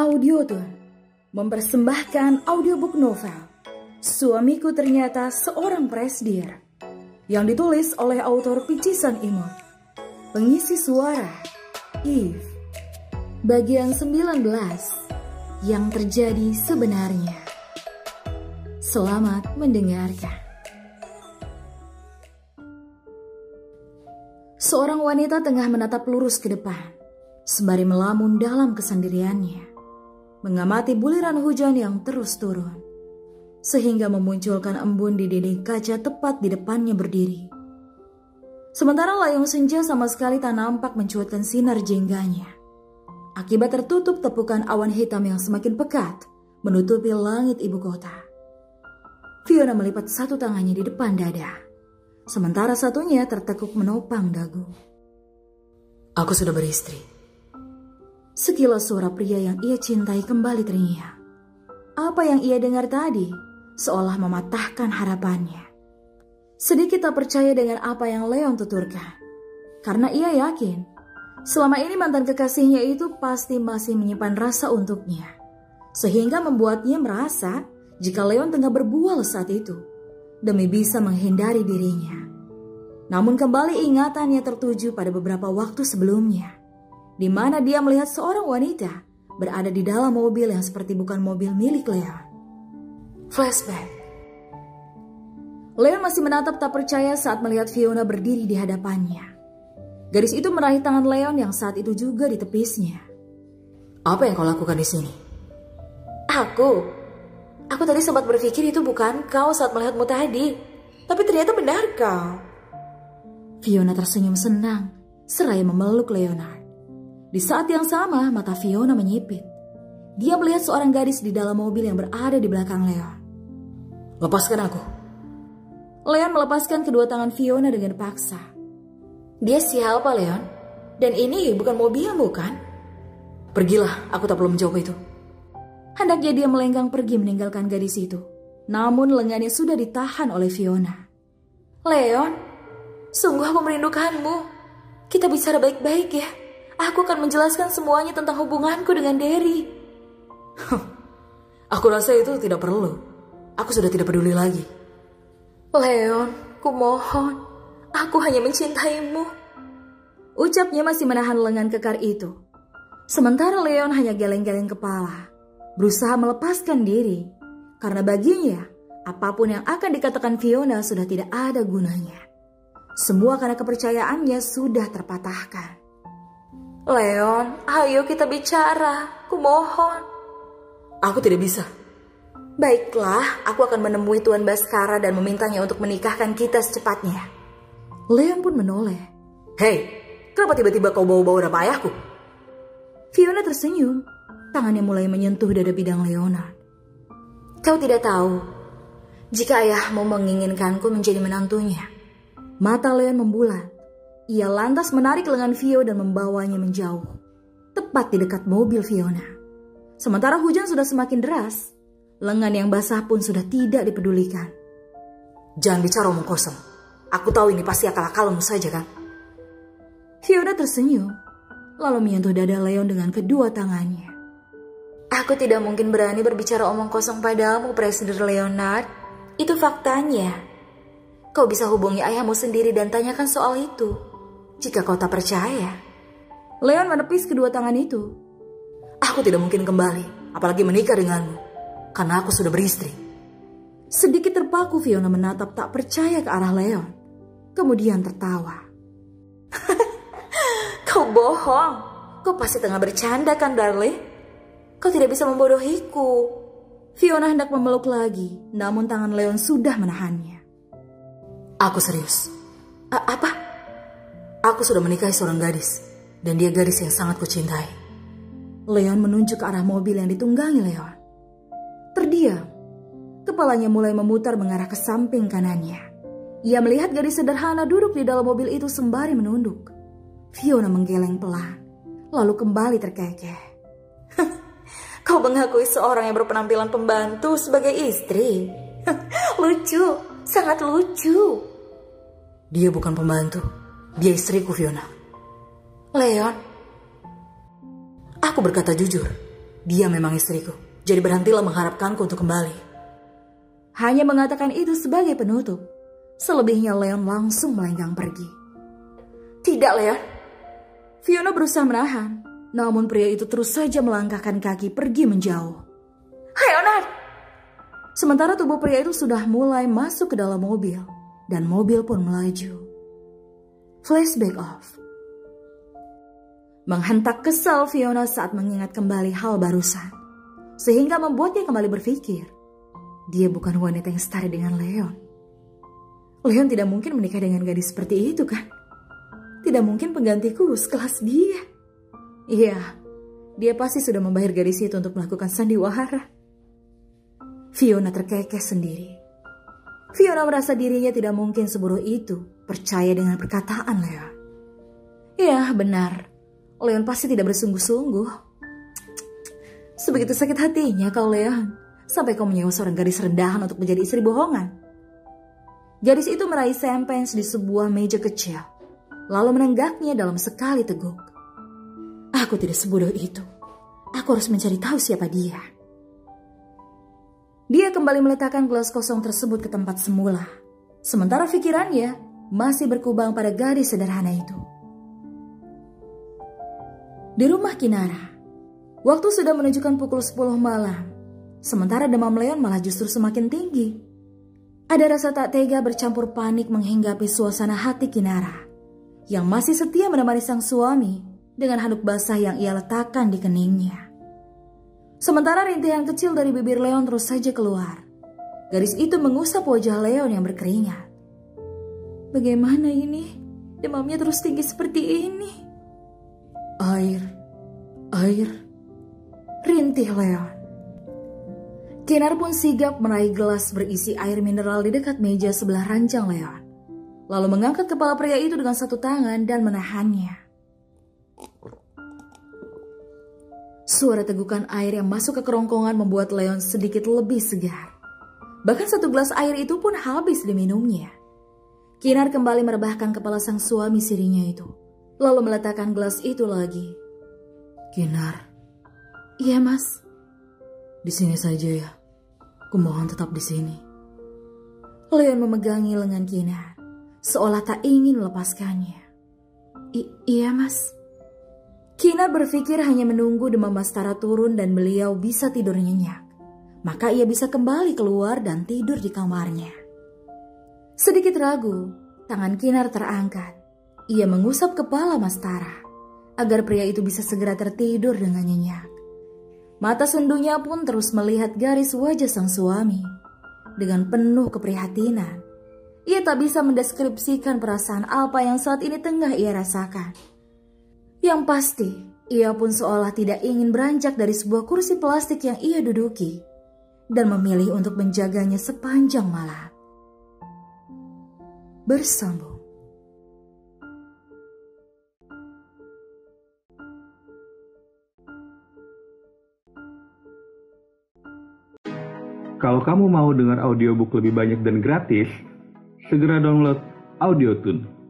Audioton mempersembahkan audiobook novel Suamiku Ternyata Seorang Presdir yang ditulis oleh autor Picisan Imut. Pengisi suara Eve. Bagian 19 yang terjadi sebenarnya. Selamat mendengarkan. Seorang wanita tengah menatap lurus ke depan sembari melamun dalam kesendiriannya, mengamati buliran hujan yang terus turun, sehingga memunculkan embun di dinding kaca tepat di depannya berdiri. Sementara layang senja sama sekali tak nampak mencuatkan sinar jengganya, akibat tertutup tepukan awan hitam yang semakin pekat menutupi langit ibu kota. Fiona melipat satu tangannya di depan dada, sementara satunya tertekuk menopang dagu. Aku sudah beristri. Sekilas suara pria yang ia cintai kembali terngiang. Apa yang ia dengar tadi seolah mematahkan harapannya. Sedikit tak percaya dengan apa yang Leon tuturkan, karena ia yakin selama ini mantan kekasihnya itu pasti masih menyimpan rasa untuknya, sehingga membuatnya merasa jika Leon tengah berbual saat itu demi bisa menghindari dirinya. Namun kembali ingatannya tertuju pada beberapa waktu sebelumnya, di mana dia melihat seorang wanita berada di dalam mobil yang seperti bukan mobil milik Leon. Flashback. Leon masih menatap tak percaya saat melihat Fiona berdiri di hadapannya. Gadis itu meraih tangan Leon yang saat itu juga ditepisnya. Apa yang kau lakukan di sini? Aku tadi sempat berpikir itu bukan kau saat melihatmu tadi, tapi ternyata benar kau. Fiona tersenyum senang seraya memeluk Leonard. Di saat yang sama, mata Fiona menyipit. Dia melihat seorang gadis di dalam mobil yang berada di belakang Leon. Lepaskan aku. Leon melepaskan kedua tangan Fiona dengan paksa. Dia siapa, Leon? Dan ini bukan mobilmu, kan? Pergilah, aku tak perlu menjawab itu. Hendaknya dia melenggang pergi meninggalkan gadis itu. Namun lengannya sudah ditahan oleh Fiona. Leon, sungguh aku merindukanmu. Kita bicara baik-baik ya. Aku akan menjelaskan semuanya tentang hubunganku dengan Derry. Aku rasa itu tidak perlu. Aku sudah tidak peduli lagi. Leon, kumohon. Aku hanya mencintaimu. Ucapnya masih menahan lengan kekar itu. Sementara Leon hanya geleng-geleng kepala, berusaha melepaskan diri. Karena baginya, apapun yang akan dikatakan Fiona sudah tidak ada gunanya. Semua karena kepercayaannya sudah terpatahkan. Leon, ayo kita bicara. Kumohon. Aku tidak bisa. Baiklah, aku akan menemui Tuan Baskara dan memintanya untuk menikahkan kita secepatnya. Leon pun menoleh. Hei, kenapa tiba-tiba kau bawa-bawa nama ayahku? Fiona tersenyum. Tangannya mulai menyentuh dada bidang Leonard. Kau tidak tahu jika ayahmu menginginkanku menjadi menantunya. Mata Leon membulat. Ia lantas menarik lengan Vio dan membawanya menjauh, tepat di dekat mobil Fiona. Sementara hujan sudah semakin deras, lengan yang basah pun sudah tidak dipedulikan. Jangan bicara omong kosong. Aku tahu ini pasti akal-akalmu saja, kan? Fiona tersenyum, lalu menyentuh dada Leon dengan kedua tangannya. Aku tidak mungkin berani berbicara omong kosong padamu, Presiden Leonard. Itu faktanya. Kau bisa hubungi ayahmu sendiri dan tanyakan soal itu. Jika kau tak percaya. Leon menepis kedua tangan itu. Aku tidak mungkin kembali, apalagi menikah denganmu, karena aku sudah beristri. Sedikit terpaku Fiona menatap tak percaya ke arah Leon, kemudian tertawa. Kau bohong. Kau pasti tengah bercanda kan, darling? Kau tidak bisa membodohiku. Fiona hendak memeluk lagi, namun tangan Leon sudah menahannya. Aku serius. Apa? Aku sudah menikahi seorang gadis, dan dia gadis yang sangat kucintai. Leon menunjuk ke arah mobil yang ditunggangi Leon. Terdiam, kepalanya mulai memutar mengarah ke samping kanannya. Ia melihat gadis sederhana duduk di dalam mobil itu sembari menunduk. Fiona menggeleng pelan, lalu kembali terkekeh. Kau mengakui seorang yang berpenampilan pembantu sebagai istri. Lucu, sangat lucu. Dia bukan pembantu. Dia istriku, Fiona. Leon, Aku berkata jujur. Dia memang istriku, jadi berhentilah mengharapkanku untuk kembali. Hanya mengatakan itu sebagai penutup. Selebihnya Leon langsung melenggang pergi. Tidak, Leon. Fiona berusaha menahan, namun pria itu terus saja melangkahkan kaki pergi menjauh. Leonard! Sementara tubuh pria itu sudah mulai masuk ke dalam mobil, dan mobil pun melaju. Flashback off. Menghentak kesal Fiona saat mengingat kembali hal barusan, sehingga membuatnya kembali berpikir, dia bukan wanita yang setara dengan Leon. Leon tidak mungkin menikah dengan gadis seperti itu kan? Tidak mungkin penggantiku sekelas dia. Iya, dia pasti sudah membayar gadis itu untuk melakukan sandiwara. Fiona terkekeh sendiri. Fiona merasa dirinya tidak mungkin sebodoh itu percaya dengan perkataan Leon. Ya, benar. Leon pasti tidak bersungguh-sungguh. Sebegitu sakit hatinya kau Leon, sampai kau menyewa seorang gadis rendahan untuk menjadi istri bohongan. Gadis itu meraih champagne di sebuah meja kecil, lalu menenggaknya dalam sekali teguk. Aku tidak sebodoh itu. Aku harus mencari tahu siapa dia. Dia kembali meletakkan gelas kosong tersebut ke tempat semula, sementara pikirannya masih berkubang pada gadis sederhana itu. Di rumah Kinara, waktu sudah menunjukkan pukul 10 malam, sementara demam Leon malah justru semakin tinggi. Ada rasa tak tega bercampur panik menghinggapi suasana hati Kinara, yang masih setia menemani sang suami dengan handuk basah yang ia letakkan di keningnya. Sementara rintihan kecil dari bibir Leon terus saja keluar. Gadis itu mengusap wajah Leon yang berkeringat. Bagaimana ini? Demamnya terus tinggi seperti ini. Air, rintih Leon. Kinar pun sigap meraih gelas berisi air mineral di dekat meja sebelah ranjang Leon. Lalu mengangkat kepala pria itu dengan satu tangan dan menahannya. Suara tegukan air yang masuk ke kerongkongan membuat Leon sedikit lebih segar. Bahkan satu gelas air itu pun habis diminumnya. Kinar kembali merebahkan kepala sang suami sirinya itu, lalu meletakkan gelas itu lagi. Kinar. Iya, Mas. Di sini saja ya. Kumohon tetap di sini. Leon memegangi lengan Kinar, seolah tak ingin melepaskannya. Iya, Mas. Kinar berpikir hanya menunggu demam Bastara turun dan beliau bisa tidur nyenyak. Maka ia bisa kembali keluar dan tidur di kamarnya. Sedikit ragu, tangan Kinar terangkat. Ia mengusap kepala Bastara agar pria itu bisa segera tertidur dengan nyenyak. Mata sendunya pun terus melihat garis wajah sang suami. Dengan penuh keprihatinan, ia tak bisa mendeskripsikan perasaan apa yang saat ini tengah ia rasakan. Yang pasti, ia pun seolah tidak ingin beranjak dari sebuah kursi plastik yang ia duduki dan memilih untuk menjaganya sepanjang malam. Bersambung. Kalau kamu mau dengar audiobook lebih banyak dan gratis, segera download Audiotune.